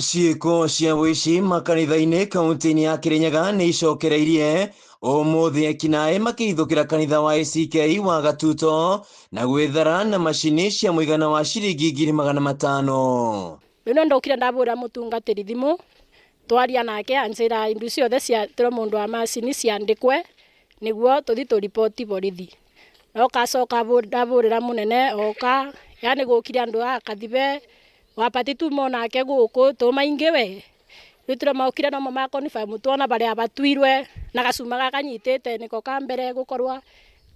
Ciĩko cia wĩici makanitha-inĩ kaunti-inĩ ya Kirinyaga nĩ icokereirie ũmũthĩ ekinaĩ makĩhithũkĩra kanitha wa ACK wa Gatuto na gwĩthara na macini cia mũigana wa ciringi 500,000. Rĩu ndokire ndabũra mũtungatĩri thimũ twaria nake anjĩra indu ciothe cia mũndũ wa macini ciandĩkwe nĩguo tũthi tũripoti borithi. Okacoka ndabũrĩra mũnene oka yani gũkire andũ a Kathibe wapati tu monake gũkũ tũmaingĩ we rĩu tũramaukire no makonifirm tuona barĩa batuirwe na gacuma gakanyitĩte nĩko ka mbere gũkorwa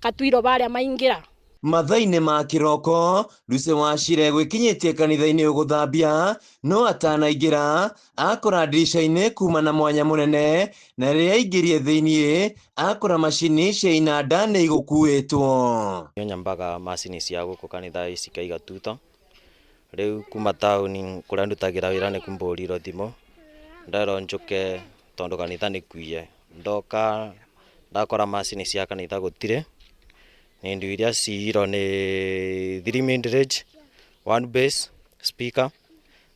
katuiro barĩa maingĩra. Mathainĩ ma kĩroko Lucy Wachira gwĩkinyĩtie kanitha-inĩ gũthambia no atanaingĩra akora ndirisha-inĩ kuma na mwanya mũnene na rĩrĩa aingĩrie thĩiniĩ akora macini cia inanda nĩ igũkuĩtwo. Nyambaga macini cia gũkũ kanitha ACK Gatuto rĩu kuma taũni kũrĩa ndutagĩra wĩra nĩ kumbũrirwo thimũ nderwo njũke tondũ kanitha nĩ kuiye. Ndoka ndakora macini cia kanitha gũtirĩ, nĩ iria ciirwo nĩ 3 mid-range, 1 bass speaker,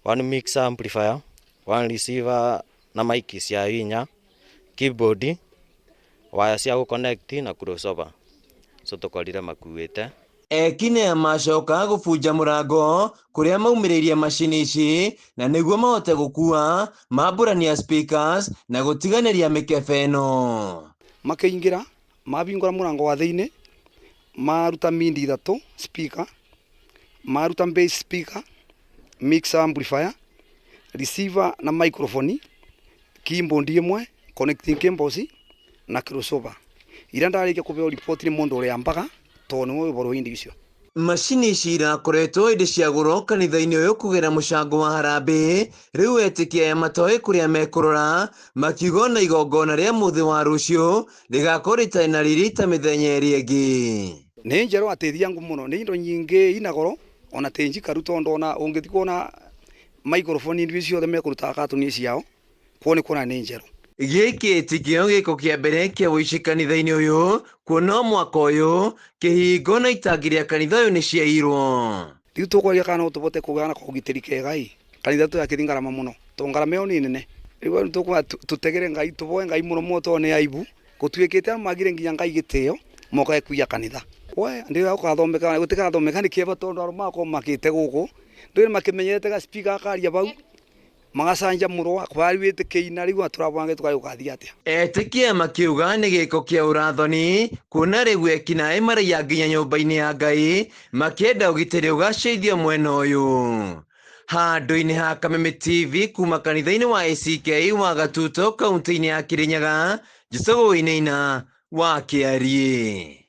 1 mixer amplifier, 1 receiver na mic cia hinya, keyboard, waya cia gũconnect na crossover. So tũkorire makuĩte. Ekine macoka gũbunja mũrango kũrĩa maumĩrĩirie macini ici na nĩguo mahote gũkua mambũrania speakers na gũtiganĩria mĩkebe ĩno. Makĩingĩra mabingũra mũrango wa thĩinĩ maruta mindi 3 speaker, maruta bass speaker, mixer amplifier, receiver na microphone, keyboard ĩmwe, connecting cables na crossover. Ira ndarĩkia kũbeo report nĩ mũndũ ũrĩa ambaga tondũ nĩ ũboro indi icio. Macini ici irakoretwo ĩndĩ ciagũrwo kanitha-inĩ ũyũ kũgera mũcango wa harambĩ, rĩu etĩkia ya matoĩ kũrĩa mekũrora makiuga na igongona rĩa mũthĩ wa rũciũ rĩgakorwo rĩtarĩ na riri ta mĩthenya ĩrĩa ĩngĩ. Nĩ njerũ ateithia ngu mũno, nĩ indo nyingĩ ina goro ona tenjikaru tondũ ona ũngĩthi kuona microphone indo ciothe mekũruta katuni ciao kuona nĩ njerũ. Gĩkĩ ti kĩo gĩko kĩa mbere kĩa wĩici kanitha-inĩ ũyũ, kuona mwaka ũyũ kĩhingo na itangi rĩa kanitha ũyũ nĩ ciairwo. Rĩu tũkwaria kana ũtũbote kũgĩa na kũgitĩri kega kanitha tũyakĩthi ngarama mũno tondũ ngarama ĩyo nĩ nene. Rĩu tũkwa tũtegere Ngai tũboe Ngai mũno mũno nĩ aibu gũtuĩkĩte magire nginya Ngai gĩtĩo moka kuiya kanitha. We ndio ũkathomeka gũtikathomeka nĩ kĩeba tondũ arũmako makĩte gũkũ ndũrĩ makĩmenyerete ga speaker akaria bau magacanja mũrwa kwari wĩtĩkĩina rĩu atũrabange tũkayũkathi atĩa. Etĩkia makiuga nĩ gĩko kĩa ũrathoni kuona rĩu ekinaĩ maraiya nginya nyũmba-inĩ ya Ngai makĩenda ũgitĩri ũgacĩithio mwena ũyũ. Handũ-inĩ ha Kameme TV kuma kanitha-inĩ wa ACK wa Gatuto kaunti-inĩ ya Kirinyaga, Njũcagũ Wainaina wa Kĩarie.